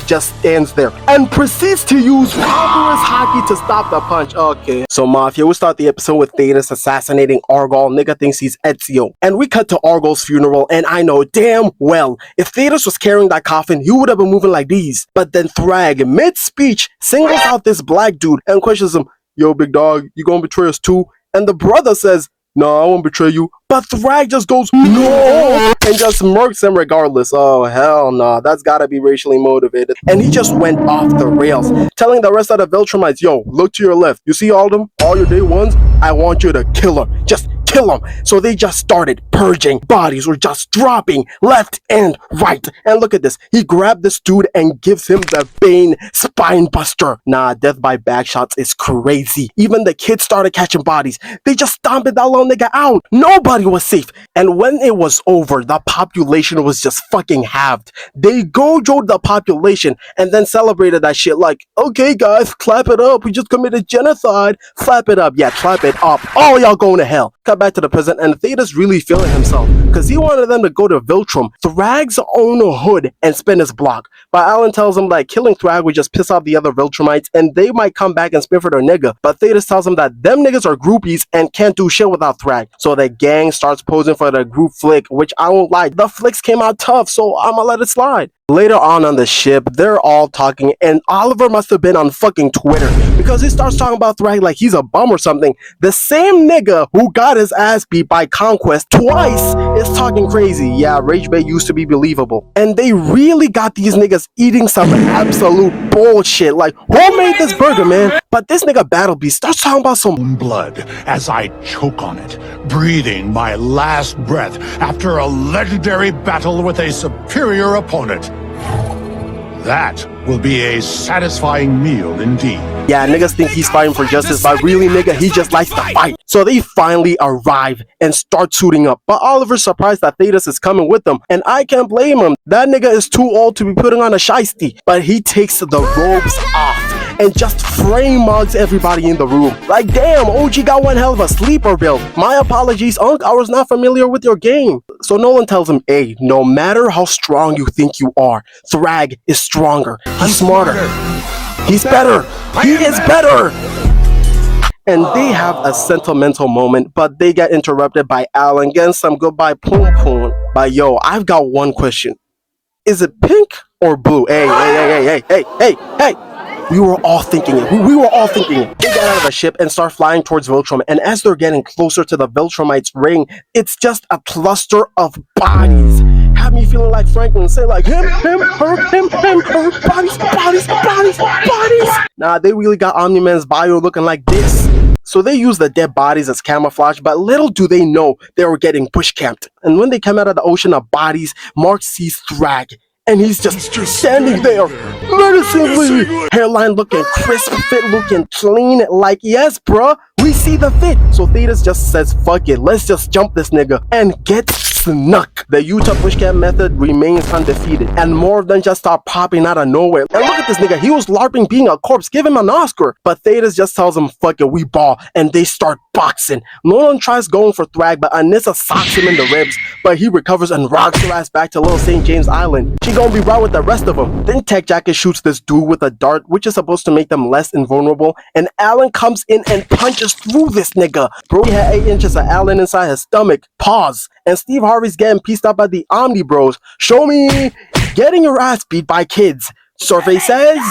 just stands there and proceeds to use rigorous hockey to stop the punch. Okay, so Mafia, we start the episode with Thetis assassinating Argyle. Nigga thinks he's Ezio. And we cut to Argyle's funeral, and I know damn well, if Thetis was carrying that coffin, he would have been moving like these. But then Thragg, mid-speech, singles out this black dude and questions him, yo, big dog, you gonna betray us too? And the brother says, no, I won't betray you. But Thragg just goes, no, and just murks him regardless. Oh, hell no, that's gotta be racially motivated. And he just went off the rails, telling the rest of the Viltrumites, yo, look to your left. You see all of them? All your day ones? I want you to kill them. Just kill them. So they just started purging. Bodies were just dropping left and right. And look at this. He grabbed this dude and gives him the Bane spine buster. Nah, death by backshots is crazy. Even the kids started catching bodies. They just stomped that little nigga out. Nobody was safe. And when it was over, the population was just fucking halved. They gojoed the population and then celebrated that shit like, okay guys, clap it up. We just committed genocide. Clap it up. Yeah, clap it up. All y'all going to hell. Cut back to the present, and Thetis really feeling himself because he wanted them to go to Viltrum, Thragg's own hood, and spin his block. But Alan tells him that killing Thragg would just piss off the other Viltrumites and they might come back and spin for their nigga. But Thetis tells him that them niggas are groupies and can't do shit without Thragg. So the gang starts posing for the group flick, which I won't lie, the flicks came out tough, so I'ma let it slide. Later on the ship, they're all talking, and Oliver must have been on fucking Twitter because he starts talking about Thragg like he's a bum or something. The same nigga who got his ass beat by Conquest twice is talking crazy. Yeah, Rage Bay used to be believable. And they really got these niggas eating some absolute bullshit. Like, who made this burger, man? But this nigga Battle Beast starts talking about some blood as I choke on it, breathing my last breath after a legendary battle with a superior opponent. That will be a satisfying meal indeed. Yeah, niggas think he's fighting for justice, but really, nigga, he just likes to fight. So they finally arrive and start suiting up. But Oliver's surprised that Thetis is coming with them, and I can't blame him. That nigga is too old to be putting on a shiesty. But he takes the robes off and just frame mugs everybody in the room. Like, damn, OG got one hell of a sleeper build. My apologies, Unc, I was not familiar with your game. So Nolan tells him, hey, no matter how strong you think you are, Thragg is stronger. He's smarter. He's better. He is better. And they have a sentimental moment, but they get interrupted by Alan getting some goodbye poom poom. But yo, I've got one question. Is it pink or blue? Hey. We were all thinking it. We were all thinking it. They get out of the ship and start flying towards Viltrum, and as they're getting closer to the Viltrumites' ring, it's just a cluster of bodies. Have me feeling like Franklin, say like him, her, bodies. Nah, they really got Omni-Man's bio looking like this. So they use the dead bodies as camouflage, but little do they know they were getting bush camped. And when they come out of the ocean of bodies, Mark sees Thragg. And he's just standing there, menacingly. Hairline looking crisp, fit looking clean. Like, yes, bruh, we see the fit. So Thetis just says, fuck it, let's just jump this nigga and get snuck. The Utah bushcamp method remains undefeated, and more of them just start popping out of nowhere. And look at this nigga, he was LARPing being a corpse, give him an Oscar. But Thetis just tells him, fuck it, we ball, and they start boxing. Nolan tries going for Thragg, but Anissa socks him in the ribs, but he recovers and rocks her ass back to Little St. James Island. She gonna be right with the rest of them. Then Tech Jacket shoots this dude with a dart, which is supposed to make them less invulnerable, and Alan comes in and punches through this nigga. Bro, he had 8 inches of Alan inside his stomach. Pause. And Steve Harvey's getting pieced up by the Omni Bros. Show me getting your ass beat by kids. Survey says.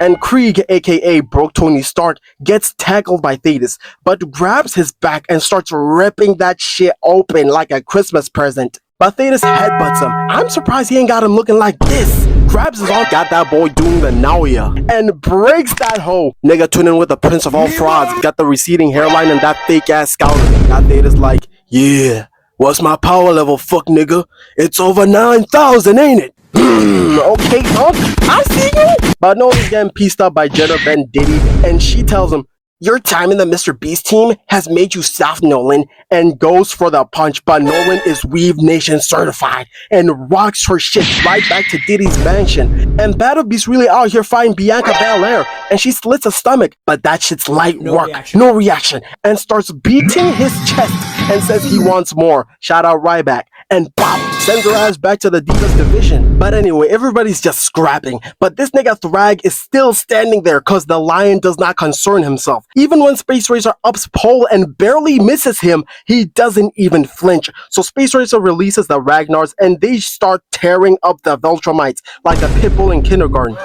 And Krieg, aka Broke Tony Stark, gets tackled by Thetis, but grabs his back and starts ripping that shit open like a Christmas present. But Thetis headbutts him. I'm surprised he ain't got him looking like this. Grabs his arm, got that boy doing the Nauya, and breaks that hoe. Nigga tuning with the Prince of all frauds, got the receding hairline and that fake ass scouter. Got Thetis like, yeah, what's my power level, fuck nigga? It's over 9,000, ain't it? Okay, Unc, I see you. But Nolan's getting pieced up by Jenna Ben Diddy, and she tells him, your time in the Mr. Beast team has made you soft, Nolan, and goes for the punch, but Nolan is Weave Nation certified and rocks her shit right back to Diddy's mansion. And Battle Beast really out here fighting Bianca Belair, and she slits a stomach, but that shit's light work, no reaction, and starts beating his chest and says he wants more. Shout out Ryback. and bop, sends her ass back to the Divas division. But anyway, everybody's just scrapping. But this nigga Thragg is still standing there cause the lion does not concern himself. Even when Space Racer ups pole and barely misses him, he doesn't even flinch. So Space Racer releases the Ragnars and they start tearing up the Veltromites like a pit bull in kindergarten.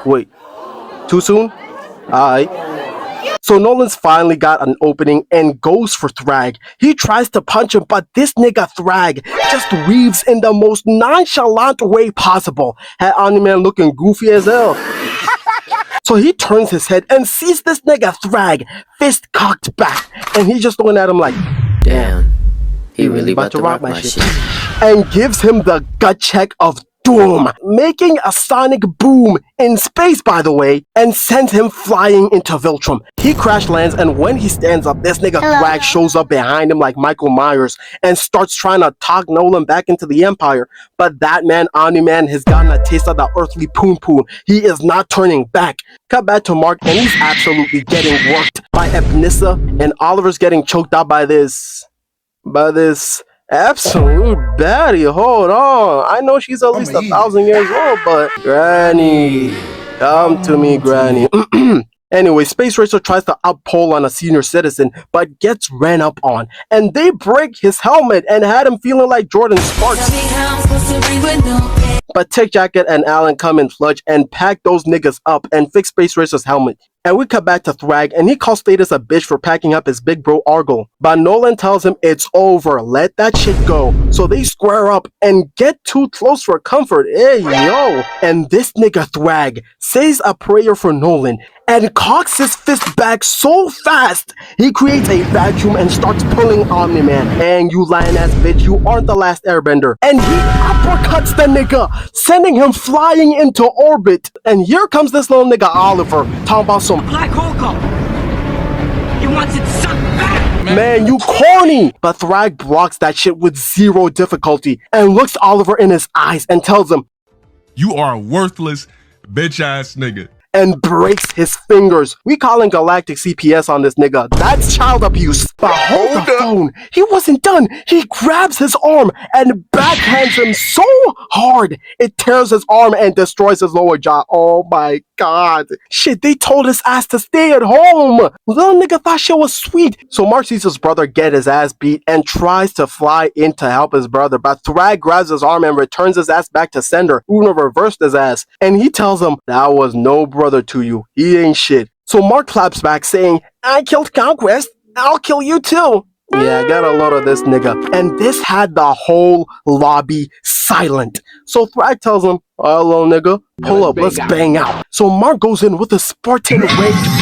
Wait, too soon? Alright. So Nolan's finally got an opening and goes for Thragg. He tries to punch him, but this nigga Thragg just weaves in the most nonchalant way possible. Had Omni-Man looking goofy as hell. So he turns his head and sees this nigga Thragg, fist cocked back, and he's just looking at him like, damn, he really about to rock my shit. And gives him the gut check of doom, making a sonic boom in space, by the way, and sends him flying into Viltrum. He crash lands, and when he stands up, this nigga Thragg shows up behind him like Michael Myers and starts trying to talk Nolan back into the Empire. But that man, Omni-Man, has gotten a taste of the earthly poon poon. He is not turning back. Cut back to Mark, and he's absolutely getting worked by Epnissa, and Oliver's getting choked out by this absolute baddie. Hold on. I know she's at least 1,000 years old, but Granny, come to me, Granny. Anyway, Space Racer tries to outpole on a senior citizen, but gets ran up on. And they break his helmet and had him feeling like Jordan Sparks. But Tech Jacket and Alan come in clutch and pack those niggas up and fix Space Racer's helmet. And we cut back to Thragg, and he calls Status a bitch for packing up his big bro Argyle. But Nolan tells him it's over, let that shit go. So they square up and get too close for comfort. Hey yo! And this nigga Thragg says a prayer for Nolan and cocks his fist back so fast, he creates a vacuum and starts pulling Omni-Man. And you lion-ass bitch, you aren't the last airbender. And he uppercuts the nigga, sending him flying into orbit. And here comes this little nigga Oliver, talking about some black hole go. He wants it sucked back. Man, you corny! But Thragg blocks that shit with zero difficulty and looks Oliver in his eyes and tells him, you are a worthless, bitch-ass nigga. And breaks his fingers. We calling Galactic CPS on this nigga. That's child abuse. But hold the phone. He wasn't done. He grabs his arm and backhands him so hard it tears his arm and destroys his lower jaw. Oh my god. Shit, they told his ass to stay at home. Little nigga thought shit was sweet. So Mark sees his brother get his ass beat and tries to fly in to help his brother. But Thragg grabs his arm and returns his ass back to sender. Uno reversed his ass. And he tells him, that was no brother to you. He ain't shit. So Mark claps back saying, I killed Conquest. I'll kill you too. Yeah, I got a load of this nigga. And this had the whole lobby silent. So Thragg tells him, hello nigga, pull up, let's bang out. So Mark goes in with a Spartan rage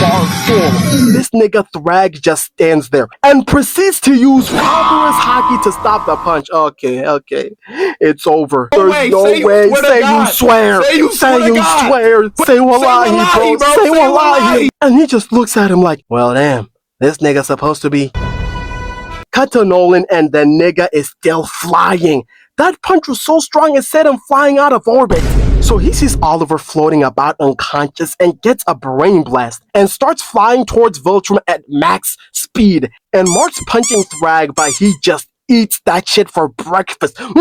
bar full. This nigga Thragg just stands there and proceeds to use barbarous hockey to stop the punch. Okay. It's over. There's no way. Say you swear. Say you swear. Say wallahi, bro. Say wallahi. And he just looks at him like, well damn, this nigga's supposed to be... Cut to Nolan and the nigga is still flying. That punch was so strong it set him flying out of orbit. So he sees Oliver floating about unconscious and gets a brain blast and starts flying towards Viltrum at max speed. And Mark's punching Thragg, but he just eats that shit for breakfast. Finger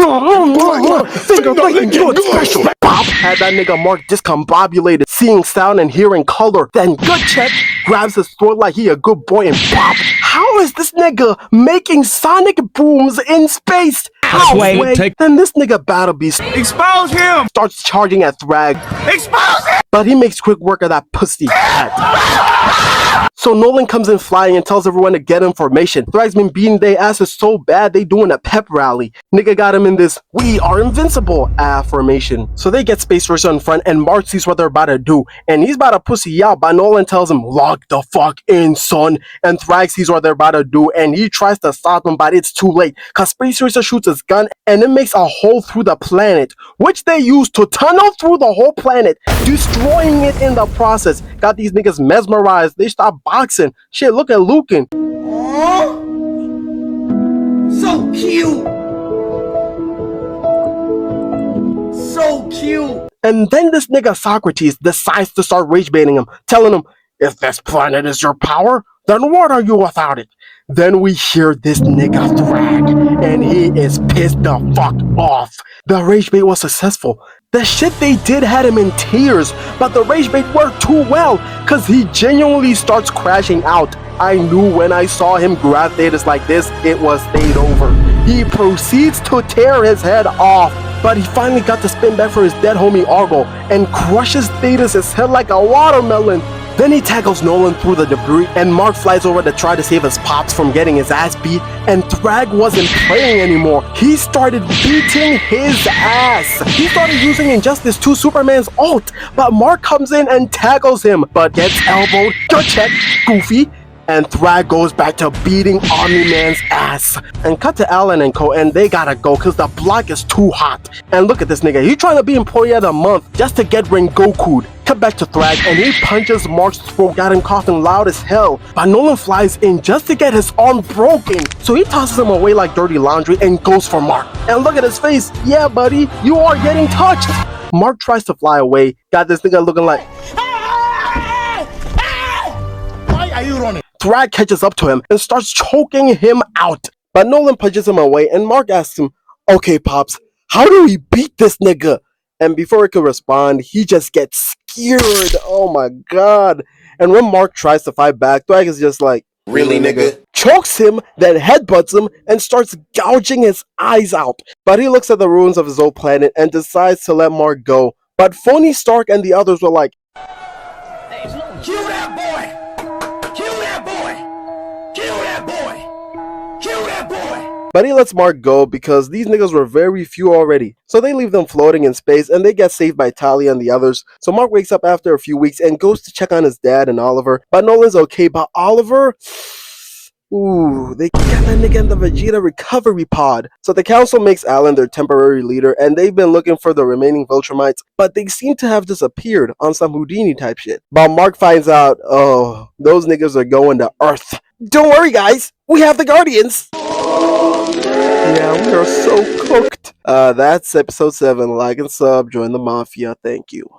licking good special. Bob had that nigga Mark discombobulated, seeing sound and hearing color. Then good check grabs his throat like he a good boy and pop. How is this nigga making sonic booms in space? Then this nigga Battle Beast Expose him! starts charging at Thragg. Expose him! But he makes quick work of that pussy cat. So Nolan comes in flying and tells everyone to get in formation. Thragg's been beating their asses so bad they doing a pep rally. Nigga got him in this "we are invincible" formation. So they get Space Racer in front and Mark sees what they're about to do. And he's about to pussy out, but Nolan tells him, lock the fuck in, son. And Thragg sees what they're about to do and he tries to stop him, but it's too late. Cause Space Racer shoots his gun and it makes a hole through the planet, which they use to tunnel through the whole planet, destroying it in the process. Got these niggas mesmerized. They stop boxing. Shit, look at Lucan. Aww. So cute. So cute. And then this nigga Socrates decides to start rage baiting him, telling him, if this planet is your power, then what are you without it? Then we hear this nigga Thragg, and he is pissed the fuck off. The rage bait was successful. The shit they did had him in tears, but the rage bait worked too well, cause he genuinely starts crashing out. I knew when I saw him grab Thetis like this, it was fade over. He proceeds to tear his head off, but he finally got to spin back for his dead homie Argo and crushes Thetis' head like a watermelon. Then he tackles Nolan through the debris, and Mark flies over to try to save his pops from getting his ass beat, and Thragg wasn't playing anymore. He started beating his ass. He started using Injustice 2 Superman's ult, but Mark comes in and tackles him, but gets elbowed. Good check, Goofy. And Thragg goes back to beating Omni-Man's ass. And cut to Alan and Co, and they gotta go cause the block is too hot. And look at this nigga, he trying to be Employee of the Month just to get Rengoku'd. Cut back to Thragg, and he punches Mark's throat, got him coughing loud as hell. But Nolan flies in just to get his arm broken. So he tosses him away like dirty laundry and goes for Mark. And look at his face. Yeah, buddy, you are getting touched. Mark tries to fly away, got this nigga looking like, Why are you running? Thragg catches up to him and starts choking him out. But Nolan punches him away, and Mark asks him, okay, Pops, how do we beat this nigga? And before he could respond, he just gets scared. Oh my god. And when Mark tries to fight back, Thragg is just like, Really, nigga? chokes him, then headbutts him, and starts gouging his eyes out. But he looks at the ruins of his old planet and decides to let Mark go. But Phony Stark and the others were like, Kill that boy! Kill that boy! Kill that boy! Kill that boy! but he lets Mark go because these niggas were very few already. So they leave them floating in space and they get saved by Talia and the others. So Mark wakes up after a few weeks and goes to check on his dad and Oliver. But Nolan's okay, but Oliver... Ooh, they got that nigga in the Vegeta recovery pod. So the council makes Alan their temporary leader, and they've been looking for the remaining Viltrumites, but they seem to have disappeared on some Houdini type shit. But Mark finds out, oh, those niggas are going to Earth. Don't worry, guys, we have the Guardians. Yeah, we are so cooked. That's episode 7. Like and sub, join the Mafia. Thank you.